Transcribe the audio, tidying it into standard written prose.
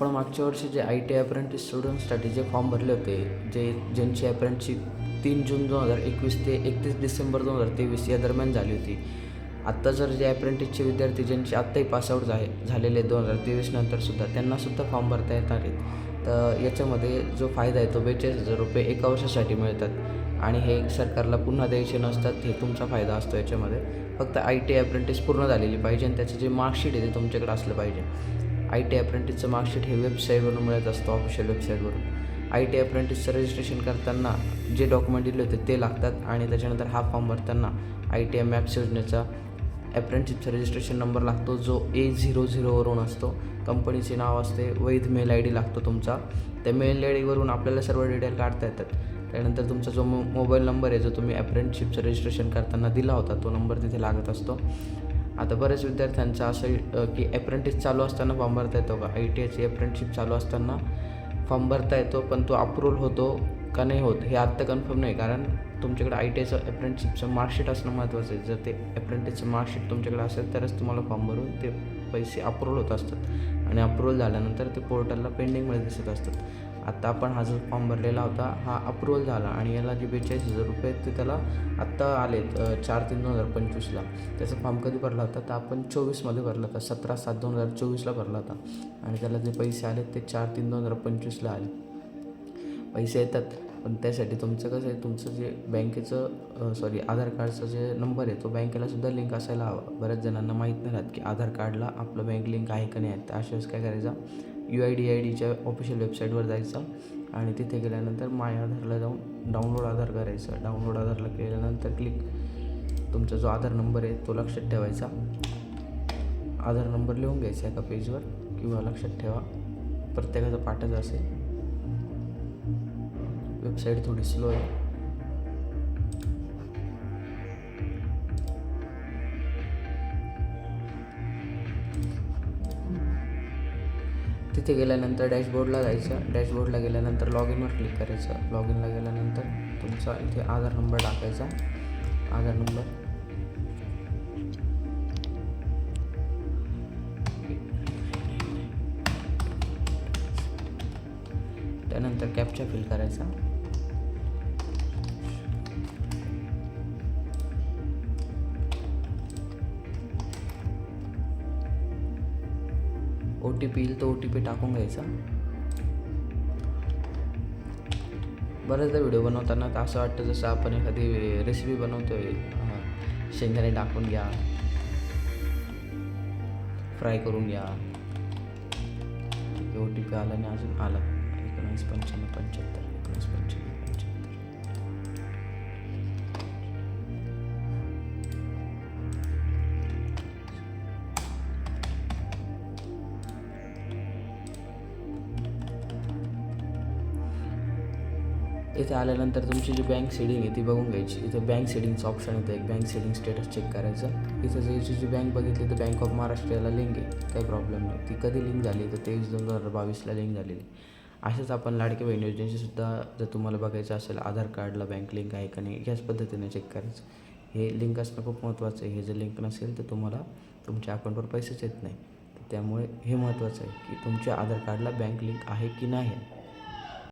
आपण मागच्या वर्षी जे IT अप्रेंटिस स्टुडंट्ससाठी जे फॉर्म भरले होते, ज्यांची अप्रेंटिसशिप 3 जून 2021 ते 31 डिसेंबर 2023 या दरम्यान झाली होती. आत्ता जर जे अप्रेंटिसचे विद्यार्थी ज्यांचे आत्ताही पासआउट झालेले 2023 नंतरसुद्धा त्यांनासुद्धा फॉर्म भरता येणार आहेत. तर याच्यामध्ये जो फायदा आहे तो 42,000 रुपये एका वर्षासाठी मिळतात आणि हे सरकारला पुन्हा द्यायचे नसतात. हे तुमचा फायदा असतो याच्यामध्ये. फक्त IT अप्रेंटिस पूर्ण झालेली पाहिजे आणि त्याचं जे मार्कशीट आहे ते तुमच्याकडे असलं पाहिजे. IT अप्रेंटिसचं मार्कशीट हे वेबसाईटवरून मिळत असतं, ऑफिशियल वेबसाईटवरून. IT अप्रेंटिसचं रजिस्ट्रेशन करताना जे डॉक्युमेंट दिले होते ते लागतात आणि त्याच्यानंतर हा फॉर्म भरताना ITM मॅप्स योजनेचा अप्रेंटिसचा रजिस्ट्रेशन नंबर लागतो, जो A00 वरून असतो. कंपनीचे नाव असते, वैध मेल ID लागतो तुमचा. त्या मेल ID वरून आपल्याला सर्व डिटेल काढता येतात. त्यानंतर तुमचा जो मोबाईल नंबर आहे, जो तुम्ही अप्रेंटिसशिपचं रजिस्ट्रेशन करताना दिला होता, तो नंबर तिथे लागत असतो. आता बऱ्याच विद्यार्थ्यांचं असं की अप्रेंटिस चालू असताना फॉर्म भरता येतो का? ITIची अप्रेंटिसशिप चालू असताना फॉर्म भरता येतो, पण तो अप्रूव्हल होतो का नाही होत हे आत्ता कन्फर्म नाही. कारण तुमच्याकडे ITIचं अप्रेंटिसशिपचं मार्कशीट असणं महत्त्वाचं आहे. जर ते अप्रेंटिसचं मार्कशीट तुमच्याकडे असेल तरच तुम्हाला फॉर्म भरून ते पैसे अप्रूव्हल होत असतात आणि अप्रूव्हल झाल्यानंतर ते पोर्टलला पेंडिंगमध्ये दिसत असतात. आत्ता आपण हा जो फॉर्म भरलेला होता हा अप्रूव्हल झाला आणि याला जे 42,000 रुपये ते त्याला आत्ता आलेत 4/3/2025ला. त्याचा फॉर्म कधी भरला होता तर आपण 24मध्ये भरला होता, 17/7/2024ला भरला होता आणि त्याला जे पैसे आलेत ते 4/3/2025ला आले. पैसे येतात, पण त्यासाठी तुमचं कसं आहे, तुमचं जे बँकेचं आधार कार्डचं जे नंबर आहे तो बँकेलासुद्धा लिंक असायला हवा. बऱ्याच जणांना माहीत नाही राहत की आधार कार्डला आपलं बँक लिंक आहे का नाही आहे. तर अशा वेळेस काय करायचं, UIDAIDच्या ऑफिशियल वेबसाईटवर जायचं आणि तिथे गेल्यानंतर माय आधारला जाऊन डाउनलोड आधार करायचं. डाउनलोड आधारला केल्यानंतर तुमचा जो आधार नंबर आहे तो लक्षात ठेवायचा. आधार नंबर लिहून घ्यायचा एका पेजवर किंवा लक्षात ठेवा, प्रत्येकाचा पाठच असेल. वेबसाईट थोडी स्लो आहे. तिथे गेल्यानंतर डॅशबोर्डला जायचं. डॅशबोर्डला गेल्यानंतर लॉग इनवर क्लिक करायचं. लॉग इनला गेल्यानंतर तुमचा इथे आधार नंबर टाकायचा. आधार नंबर त्यानंतर कॅप्चा फिल करायचा. OTP येईल तो OTP टाकून घ्यायचा. बऱ्याचदा व्हिडिओ बनवताना तर असं वाटतं जसं आपण एखादी रेसिपी बनवतोय. शेंगदाणे टाकून घ्या, फ्राय करून घ्या. OTP आला आणि अजून आला 199575 199575. इथे आल्यानंतर तुमची जी बँक सेडिंग आहे ती बघून घ्यायची. इथे बँक सेडिंगचं ऑप्शन येतं, एक बँक सेडिंग स्टेटस चेक करायचं. इथं जी बँक बघितली तर बँक ऑफ महाराष्ट्राला लिंक आहे, काही प्रॉब्लेम नाही. ती कधी लिंक झाली तर 23/2/2022ला लिंक झालेली. अशाच आपण लाडकी बहीण योजनेची सुद्धा जर तुम्हाला बघायचं असेल आधार कार्डला बँक लिंक आहे का नाही, याच पद्धतीने चेक करायचं. हे लिंक असणं खूप महत्त्वाचं आहे. हे जर लिंक नसेल तर तुम्हाला तुमच्या अकाउंटवर पैसेच येत नाही. तर त्यामुळे हे महत्त्वाचं आहे की तुमच्या आधार कार्डला बँक लिंक आहे की नाही.